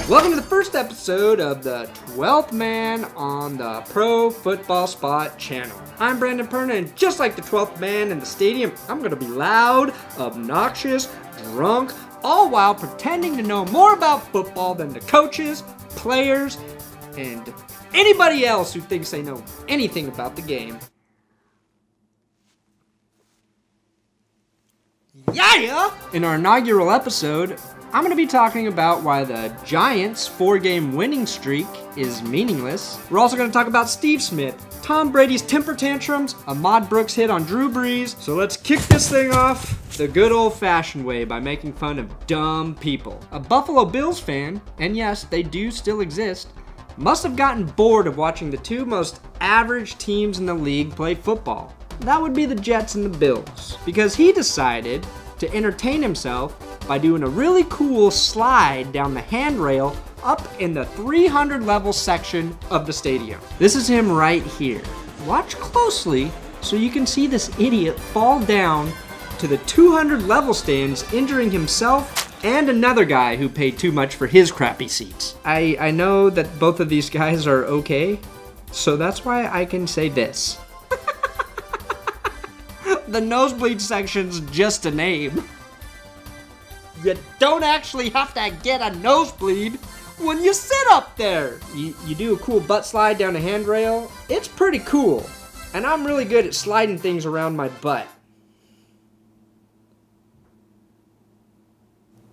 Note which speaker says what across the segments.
Speaker 1: Welcome to the first episode of the 12th Man on the Pro Football Spot channel. I'm Brandon Perna, and just like the 12th man in the stadium, I'm going to be loud, obnoxious, drunk, all while pretending to know more about football than the coaches, players, and anybody else who thinks they know anything about the game. Yeah! In our inaugural episode, I'm going to be talking about why the Giants' 4-game winning streak is meaningless. We're also going to talk about Steve Smith, Tom Brady's temper tantrums, Ahmad Brooks' hit on Drew Brees. So let's kick this thing off the good old-fashioned way by making fun of dumb people. A Buffalo Bills fan, and yes, they do still exist, must have gotten bored of watching the two most average teams in the league play football. That would be the Jets and the Bills, because he decided to entertain himself by doing a really cool slide down the handrail up in the 300 level section of the stadium. This is him right here. Watch closely so you can see this idiot fall down to the 200 level stands, injuring himself and another guy who paid too much for his crappy seats. I know that both of these guys are okay, so that's why I can say this. The nosebleed section's just a name. You don't actually have to get a nosebleed when you sit up there. You do a cool butt slide down a handrail. It's pretty cool. And I'm really good at sliding things around my butt.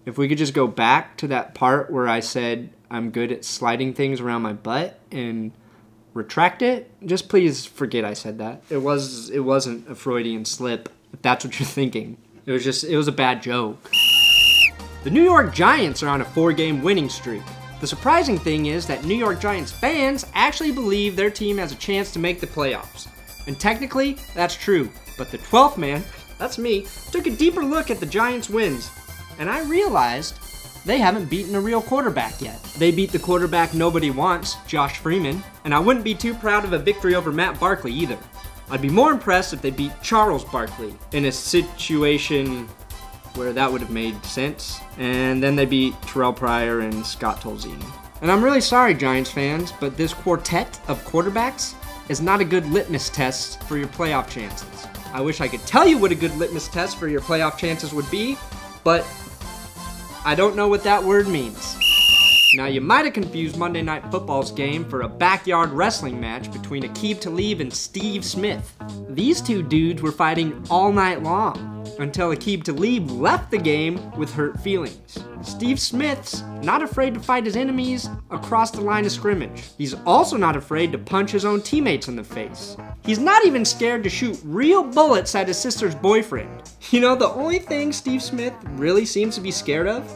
Speaker 1: If we could just go back to that part where I said I'm good at sliding things around my butt and retract it, just please forget I said that. It wasn't a Freudian slip, if that's what you're thinking. It was a bad joke. The New York Giants are on a 4-game winning streak. The surprising thing is that New York Giants fans actually believe their team has a chance to make the playoffs. And technically, that's true. But the 12th man, that's me, took a deeper look at the Giants' wins. And I realized they haven't beaten a real quarterback yet. They beat the quarterback nobody wants, Josh Freeman, and I wouldn't be too proud of a victory over Matt Barkley either. I'd be more impressed if they beat Charles Barkley in a situation where that would have made sense, and then they beat Terrell Pryor and Scott Tolzien. And I'm really sorry, Giants fans, but this quartet of quarterbacks is not a good litmus test for your playoff chances. I wish I could tell you what a good litmus test for your playoff chances would be, but I don't know what that word means. Now, you might have confused Monday Night Football's game for a backyard wrestling match between Aqib Talib and Steve Smith. These two dudes were fighting all night long until Aqib Talib left the game with hurt feelings. Steve Smith's not afraid to fight his enemies across the line of scrimmage. He's also not afraid to punch his own teammates in the face. He's not even scared to shoot real bullets at his sister's boyfriend. You know, the only thing Steve Smith really seems to be scared of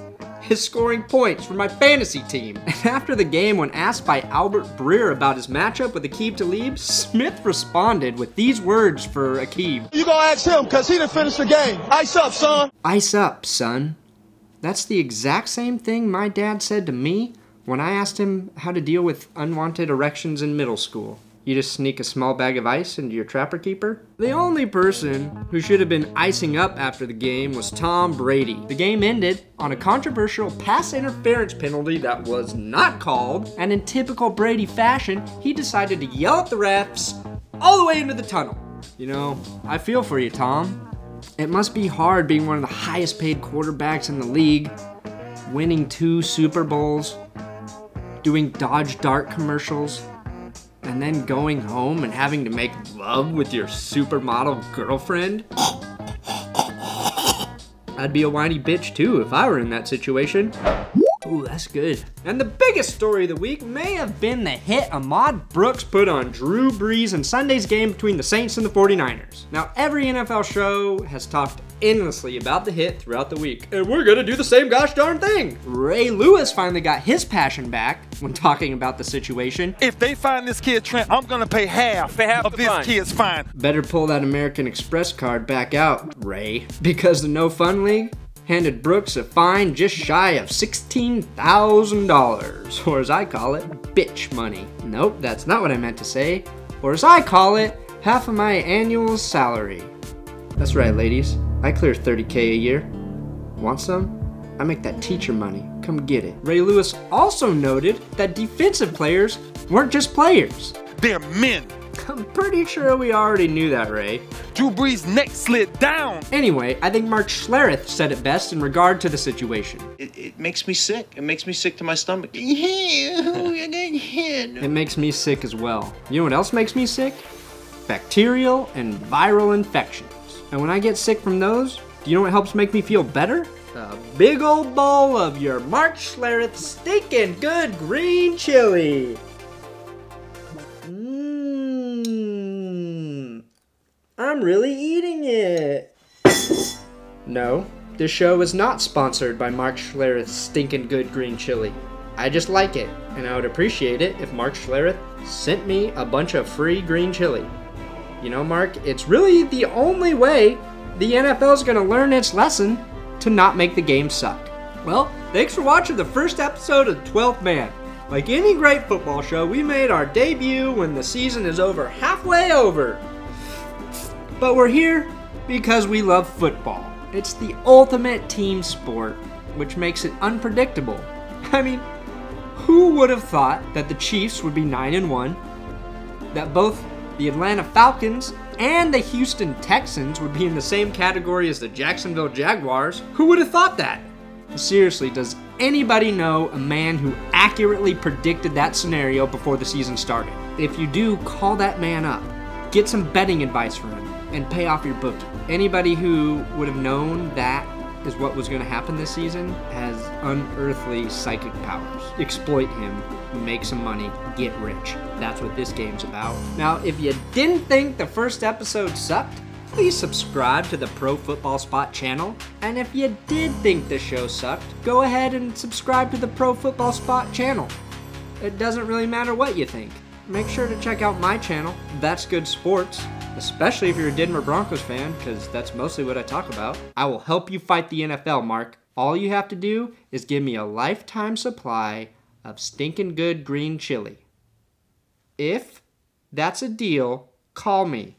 Speaker 1: is scoring points for my fantasy team. And after the game, when asked by Albert Breer about his matchup with Aqib Talib, Smith responded with these words for Aqib.
Speaker 2: You gonna ask him, cause he done finished the game. Ice up, son.
Speaker 1: Ice up, son. That's the exact same thing my dad said to me when I asked him how to deal with unwanted erections in middle school. You just sneak a small bag of ice into your trapper keeper? The only person who should have been icing up after the game was Tom Brady. The game ended on a controversial pass interference penalty that was not called, and in typical Brady fashion, he decided to yell at the refs all the way into the tunnel. You know, I feel for you, Tom. It must be hard being one of the highest paid quarterbacks in the league, winning 2 Super Bowls, doing Dodge Dart commercials, and then going home and having to make love with your supermodel girlfriend? I'd be a whiny bitch too if I were in that situation. Ooh, that's good. And the biggest story of the week may have been the hit Ahmad Brooks put on Drew Brees in Sunday's game between the Saints and the 49ers. Now, every NFL show has talked endlessly about the hit throughout the week, and we're gonna do the same gosh darn thing. Ray Lewis finally got his passion back when talking about the situation.
Speaker 2: If they find this kid Trent, I'm gonna pay half of this kid's fine.
Speaker 1: Better pull that American Express card back out, Ray, because the No Fun League handed Brooks a fine just shy of $16,000, or as I call it, bitch money. Nope, that's not what I meant to say. Or as I call it, half of my annual salary. That's right, ladies. I clear $30K a year. Want some? I make that teacher money come get it. Ray Lewis also noted that defensive players weren't just players.
Speaker 2: They're men.
Speaker 1: I'm pretty sure we already knew that, Ray.
Speaker 2: Drew Brees' neck slid down.
Speaker 1: Anyway, I think Mark Schlereth said it best in regard to the situation.
Speaker 3: It makes me sick. It makes me sick to my stomach. It
Speaker 1: makes me sick as well. You know what else makes me sick? Bacterial and viral infections. And when I get sick from those, do you know what helps make me feel better? A big old bowl of your Mark Schlereth stinking good green chili. I'm really eating it. No, this show is not sponsored by Mark Schlereth's stinking good green chili. I just like it, and I would appreciate it if Mark Schlereth sent me a bunch of free green chili. You know, Mark, it's really the only way the NFL is going to learn its lesson to not make the game suck. Well, thanks for watching the first episode of 12th Man. Like any great football show, we made our debut when the season is halfway over. But we're here because we love football. It's the ultimate team sport, which makes it unpredictable. I mean, who would have thought that the Chiefs would be 9-1, that both the Atlanta Falcons and the Houston Texans would be in the same category as the Jacksonville Jaguars? Who would have thought that? Seriously, does anybody know a man who accurately predicted that scenario before the season started? If you do, call that man up. Get some betting advice from him and pay off your bookie. Anybody who would have known that is what was going to happen this season has unearthly psychic powers. Exploit him, make some money, get rich. That's what this game's about. Now, if you didn't think the first episode sucked, please subscribe to the Pro Football Spot channel. And if you did think the show sucked, go ahead and subscribe to the Pro Football Spot channel. It doesn't really matter what you think. Make sure to check out my channel, That's Good Sports, especially if you're a Denver Broncos fan, because that's mostly what I talk about. I will help you fight the NFL, Mark. All you have to do is give me a lifetime supply of stinking good green chili. If that's a deal, call me.